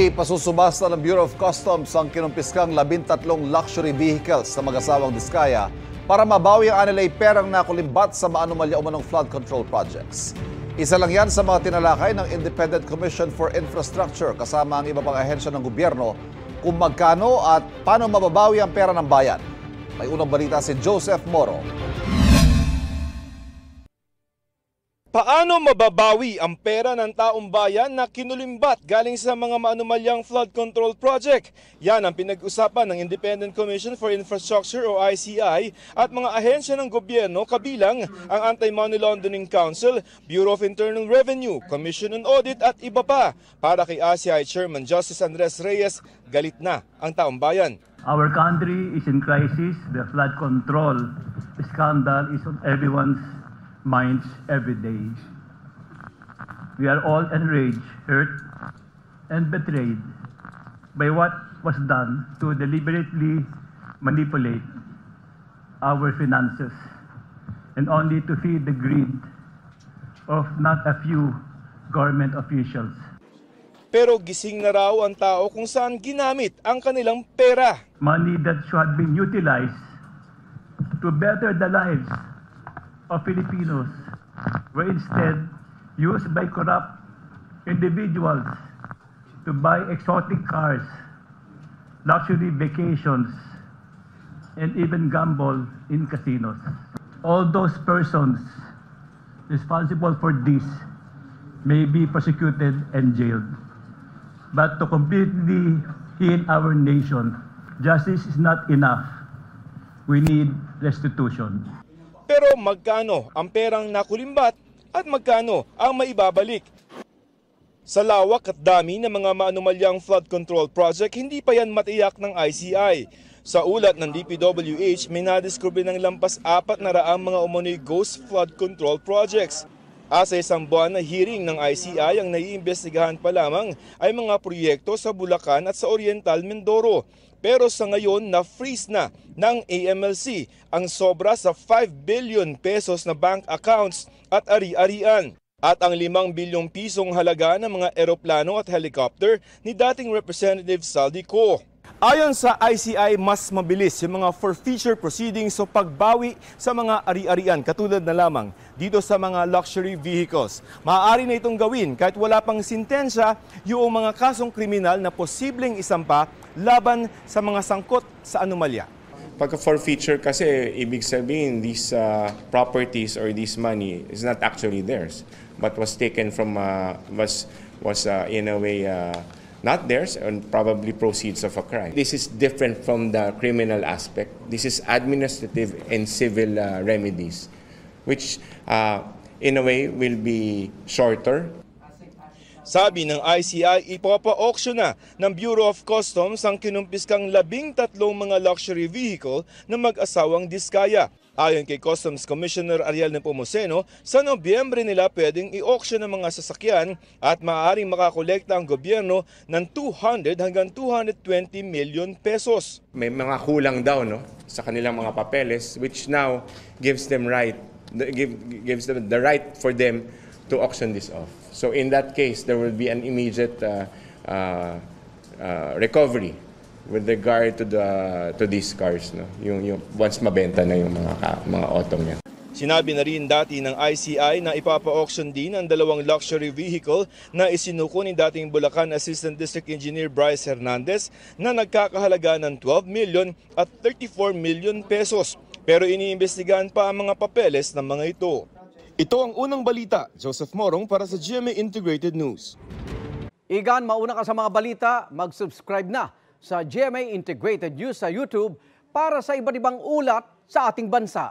Ipasusubasta ng Bureau of Customs ang kinumpiskang 13 luxury vehicles sa mag-asawang Diskaya para mabawi ang anilay perang nakulimbat sa maanumalya umanong flood control projects. Isa lang yan sa mga tinalakay ng Independent Commission for Infrastructure kasama ang iba pang ahensya ng gobyerno kung magkano at paano mababawi ang pera ng bayan. May unang balita si Joseph Moro. Paano mababawi ang pera ng taong bayan na kinulimbat galing sa mga maanumalyang flood control project? Yan ang pinag-usapan ng Independent Commission for Infrastructure o ICI at mga ahensya ng gobyerno kabilang ang Anti-Money Laundering Council, Bureau of Internal Revenue, Commission on Audit at iba pa. Para kay ICI Chairman Justice Andres Reyes, galit na ang taong bayan. Our country is in crisis. The flood control scandal is on everyone's minds every day. We are all enraged, hurt, and betrayed by what was done to deliberately manipulate our finances and only to feed the greed of not a few government officials. Pero gising na raw ang tao kung saan ginamit ang kanilang pera. Money that should have been utilized to better the lives of Filipinos were instead used by corrupt individuals to buy exotic cars, luxury vacations, and even gamble in casinos. All those persons responsible for this may be prosecuted and jailed. But to completely heal our nation, justice is not enough. We need restitution. Pero magkano ang perang nakulimbat at magkano ang maibabalik? Sa lawak at dami ng mga maanumalyang flood control project, hindi pa yan matiyak ng ICI. Sa ulat ng DPWH, may nadiskubre ng lampas 400 mga umano'y ghost flood control projects. Sa isang buwan na hearing ng ICI, ang naiimbestigahan pa lamang ay mga proyekto sa Bulacan at sa Oriental Mindoro. Pero sa ngayon, na-freeze na ng AMLC ang sobra sa 5 billion pesos na bank accounts at ari-arian. At ang 5 bilyong pisong halaga ng mga eroplano at helicopter ni dating Representative Saldi Co. Ayon sa ICI, mas mabilis yung mga forfeiture proceedings o pagbawi sa mga ari-arian katulad na lamang dito sa mga luxury vehicles. Maaari na itong gawin kahit wala pang sintensya yung mga kasong kriminal na posibleng isampa laban sa mga sangkot sa anomalya. Pagka-forfeiture kasi, ibig sabihin, these properties or this money is not actually theirs, but was taken from, was in a way, not theirs and probably proceeds of a crime. This is different from the criminal aspect. This is administrative and civil remedies, which in a way will be shorter. Sabi ng ICI, ipapa-auction na ng Bureau of Customs ang kinumpiskang 13 mga luxury vehicle na mag-asawang Diskaya. Ayon kay Customs Commissioner Ariel Nepomuceno, sa Nobyembre nila pwedeng i-auction ang mga sasakyan at maaaring makakolekta ang gobyerno ng 200 hanggang 220 million pesos. May mga kulang daw sa kanilang mga papeles, which now gives them gives them the right for them to auction this off. So in that case, there will be an immediate recovery with regard to these cars, yung once mabenta na yung mga auto niya. Sinabi na rin dati ng ICI na ipapa-auction din ang 2 luxury vehicle na isinuko ni dating Bulacan Assistant District Engineer Bryce Hernandez na nagkakahalaga ng 12 million at 34 million pesos. Pero iniimbestigahan pa ang mga papeles ng mga ito. Ito ang unang balita. Joseph Morong para sa GMA Integrated News. Igan, mauna ka sa mga balita, mag-subscribe na sa GMA Integrated News sa YouTube para sa iba't ibang ulat sa ating bansa.